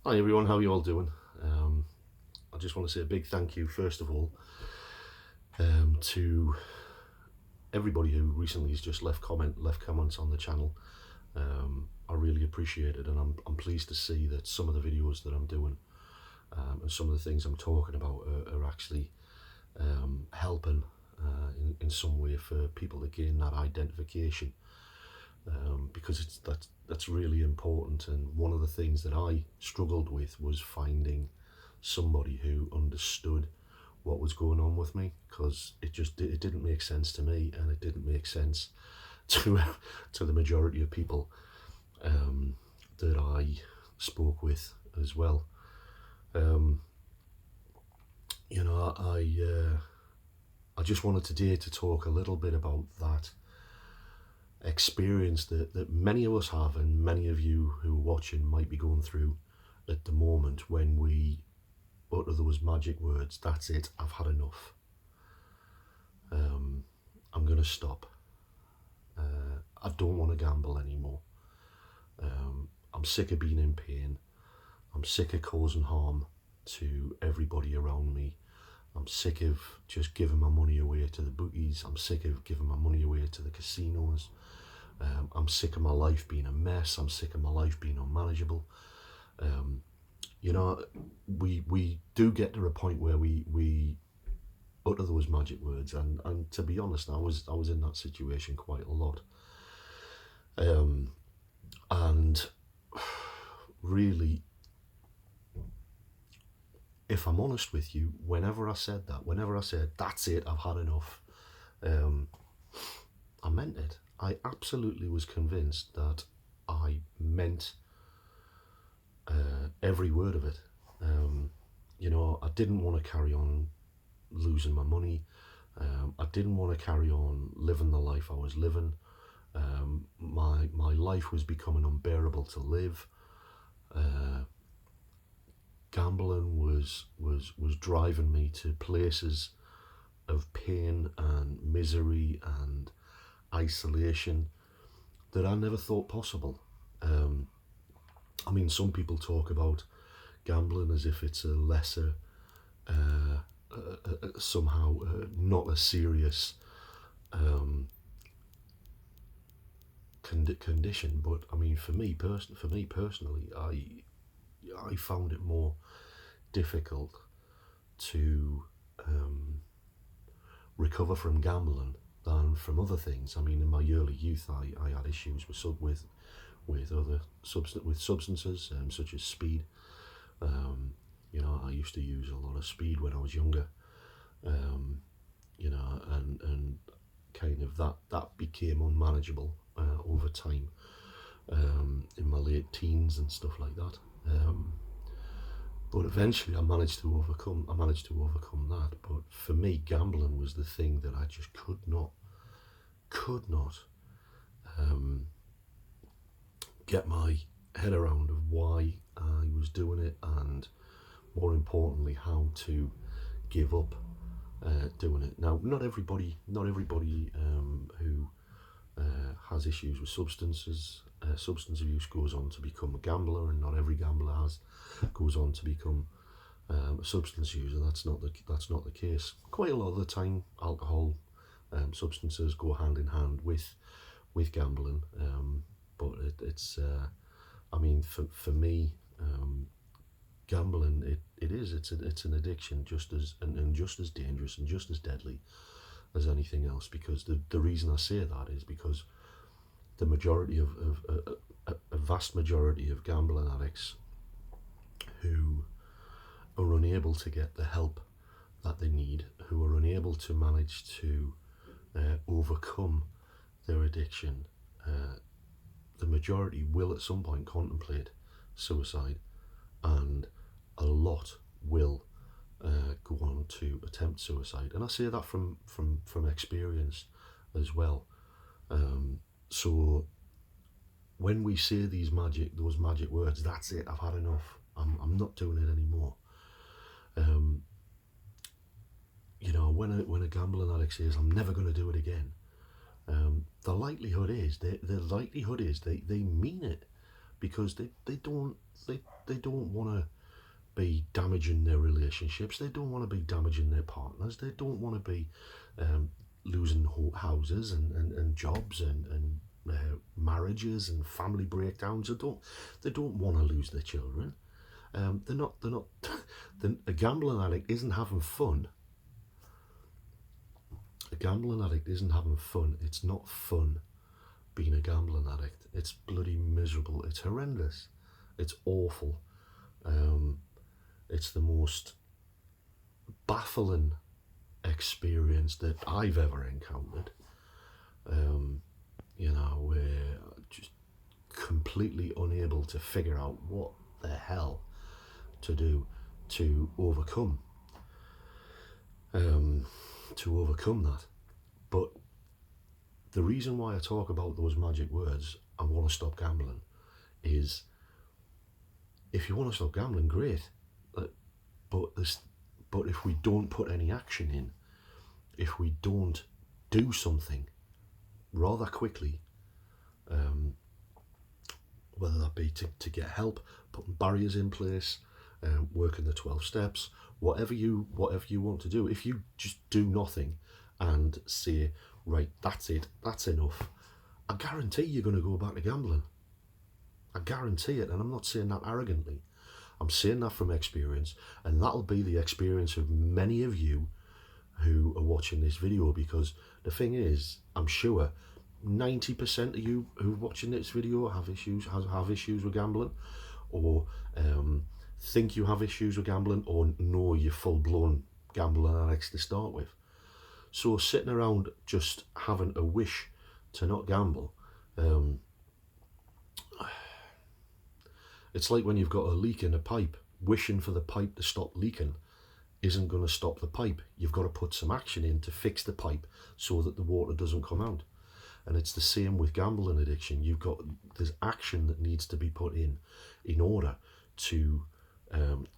Hi everyone, how are you all doing? I just want to say a big thank you, first of all, to everybody who recently has just left comments on the channel. I really appreciate it, and I'm pleased to see that some of the videos that I'm doing and some of the things I'm talking about are actually helping in some way for people to gain that identification, because that's really important. And one of the things that I struggled with was finding somebody who understood what was going on with me, because it didn't make sense to me, and it didn't make sense to to the majority of people that I spoke with as well. Um, you know, I just wanted today to talk a little bit about that experience that many of us have, and many of you who are watching might be going through at the moment, when we utter those magic words: "That's it, I've had enough. I'm going to stop. I don't want to gamble anymore. I'm sick of being in pain. I'm sick of causing harm to everybody around me. I'm sick of just giving my money away to the bookies. I'm sick of giving my money away to the casinos. I'm sick of my life being a mess. I'm sick of my life being unmanageable." You know, we do get to a point where we utter those magic words, and to be honest, I was in that situation quite a lot. And really, if I'm honest with you, whenever I said "that's it, I've had enough," I meant it. I absolutely was convinced that I meant every word of it. You know, I didn't want to carry on losing my money. I didn't want to carry on living the life I was living. My life was becoming unbearable to live. Gambling was driving me to places of pain and misery and isolation that I never thought possible. I mean, some people talk about gambling as if it's a lesser, somehow not a serious condition. But I mean, for me personally, I found it more difficult to recover from gambling than from other things. I mean, in my early youth, I had issues with other substances, such as speed. You know, I used to use a lot of speed when I was younger. You know, and kind of that became unmanageable over time, in my late teens and stuff like that. But eventually I managed to overcome that. But for me, gambling was the thing that I just could not get my head around, of why I was doing it, and more importantly, how to give up doing it. Now, not everybody who has issues with substance abuse goes on to become a gambler, and not every gambler goes on to become a substance user. That's not the case. Quite a lot of the time, alcohol, substances go hand in hand with gambling. But it's I mean, for me, gambling, it's an addiction, just as and just as dangerous and just as deadly as anything else. Because the reason I say that is because the majority of a vast majority of gambling addicts who are unable to get the help that they need, who are unable to manage to overcome their addiction, the majority will at some point contemplate suicide, and a lot will go on to attempt suicide. And I say that from experience as well. So when we say those magic words, "That's it, I've had enough, I'm not doing it anymore," you know, when a gambling addict says, "I'm never going to do it again," the likelihood is they mean it. because they don't want to be damaging their relationships. They don't want to be damaging their partners. They don't want to be losing houses and jobs and marriages and family breakdowns. They don't want to lose their children. They're not. A gambling addict isn't having fun. A gambling addict isn't having fun. It's not fun being a gambling addict. It's bloody miserable. It's horrendous. It's awful. It's the most baffling experience that I've ever encountered. We're just completely unable to figure out what the hell to do to overcome that. But the reason why I talk about those magic words, I want to stop gambling, is if you want to stop gambling, great. But if we don't put any action in, if we don't do something rather quickly, whether that be to get help, putting barriers in place, working the 12 steps, whatever you want to do, if you just do nothing and say, right, that's it, that's enough, I guarantee you're going to go back to gambling. I guarantee it, and I'm not saying that arrogantly. I'm saying that from experience, and that'll be the experience of many of you who are watching this video, because the thing is, I'm sure 90% of you who are watching this video have issues with gambling, or think you have issues with gambling, or know you're full-blown gambling addicts to start with. So sitting around just having a wish to not gamble, it's like when you've got a leak in a pipe. Wishing for the pipe to stop leaking isn't going to stop the pipe. You've got to put some action in to fix the pipe so that the water doesn't come out. And it's the same with gambling addiction. There's action that needs to be put in order to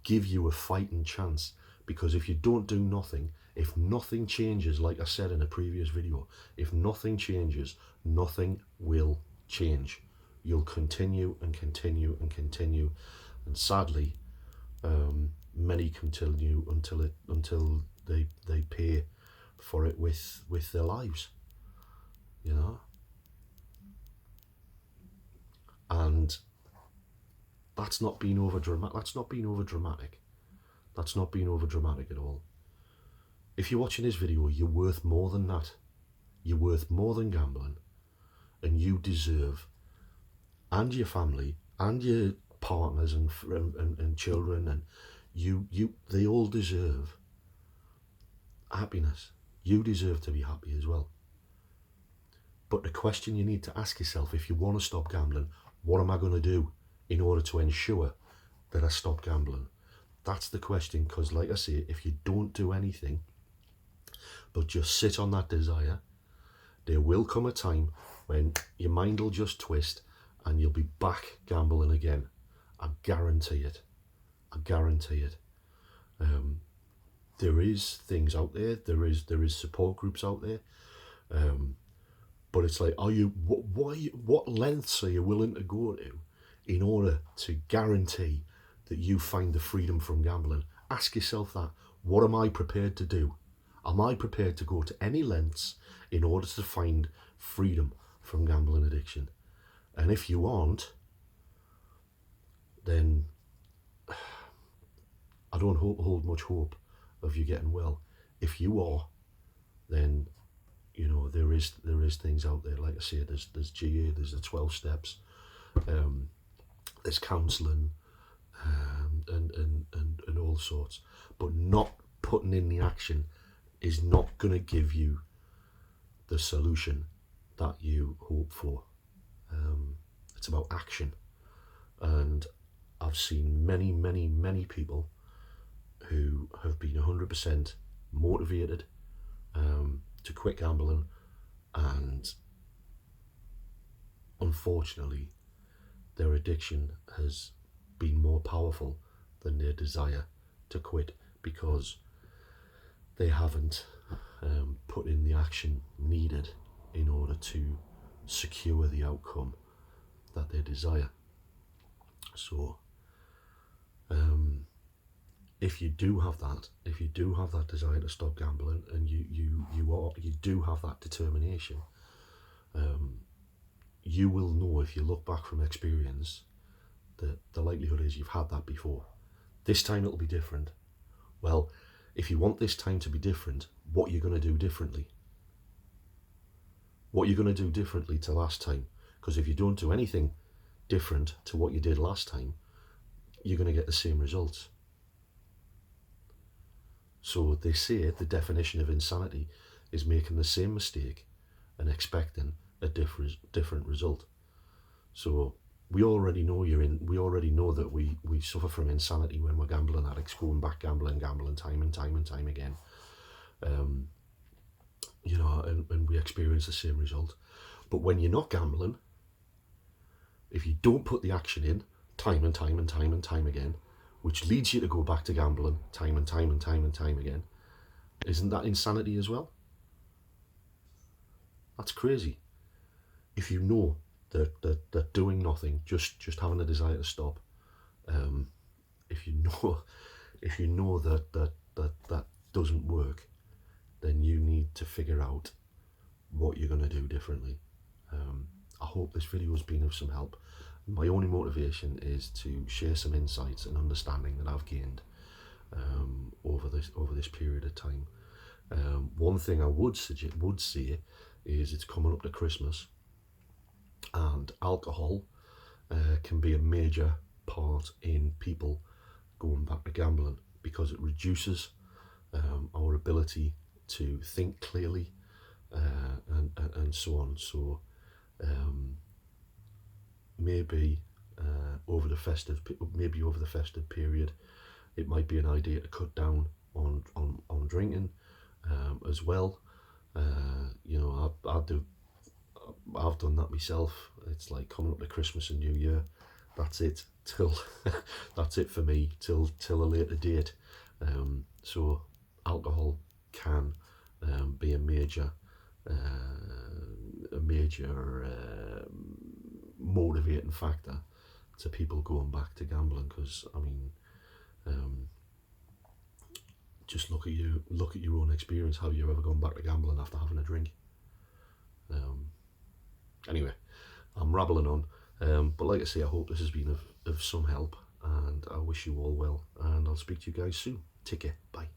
give you a fighting chance. Because if you don't do nothing, if nothing changes, like I said in a previous video, if nothing changes, nothing will change. You'll continue and continue and continue, and sadly, many continue until they pay for it with their lives, And that's not being over dramatic. That's not being over dramatic. That's not being over dramatic at all. If you're watching this video, you're worth more than that. You're worth more than gambling, and you deserve, and your family, and your partners and children, and they all deserve happiness. You deserve to be happy as well. But the question you need to ask yourself, if you want to stop gambling, what am I going to do in order to ensure that I stop gambling? That's the question, because like I say, if you don't do anything but just sit on that desire, there will come a time when your mind will just twist and you'll be back gambling again. I guarantee it. I guarantee it. There is things out there. There is support groups out there. But it's like, what lengths are you willing to go to in order to guarantee that you find the freedom from gambling? Ask yourself that. What am I prepared to do? Am I prepared to go to any lengths in order to find freedom from gambling addiction? And if you aren't, then I don't hold much hope of you getting well. If you are, then there is things out there. Like I say, there's GA, there's the 12 steps, there's counselling, and all sorts. But not putting in the action is not going to give you the solution that you hope for. It's about action. And I've seen many, many, many people who have been 100% motivated to quit gambling, and unfortunately their addiction has been more powerful than their desire to quit, because they haven't put in the action needed in order to secure the outcome that they desire. So if you do have that desire to stop gambling, and you do have that determination, you will know, if you look back from experience, that the likelihood is you've had that before. This time it'll be different. Well, if you want this time to be different, what are you going to do differently? What are you going to do differently to last time? Because if you don't do anything different to what you did last time, you're going to get the same results. So they say the definition of insanity is making the same mistake and expecting a different result. So we already know that we suffer from insanity when we're gambling addicts, going back gambling time and time again. And we experience the same result. But when you're not gambling, if you don't put the action in time and time again, which leads you to go back to gambling time and time again, isn't that insanity as well? That's crazy. If you know that doing nothing, just having a desire to stop, if you know that doesn't work, then you need to figure out what you're going to do differently. I hope this video has been of some help. My only motivation is to share some insights and understanding that I've gained over this period of time. One thing I would say is it's coming up to Christmas, and alcohol can be a major part in people going back to gambling, because it reduces our ability to think clearly and so on. So maybe over the festive period, it might be an idea to cut down on drinking as well. I've done that myself. It's like coming up to Christmas and New Year. That's it that's it for me till a later date. So alcohol can be a major motivating factor to people going back to gambling. Because just look at your own experience. Have you ever gone back to gambling after having a drink? Anyway, I'm rambling on, but like I say, I hope this has been of some help, and I wish you all well, and I'll speak to you guys soon. Take care. Bye.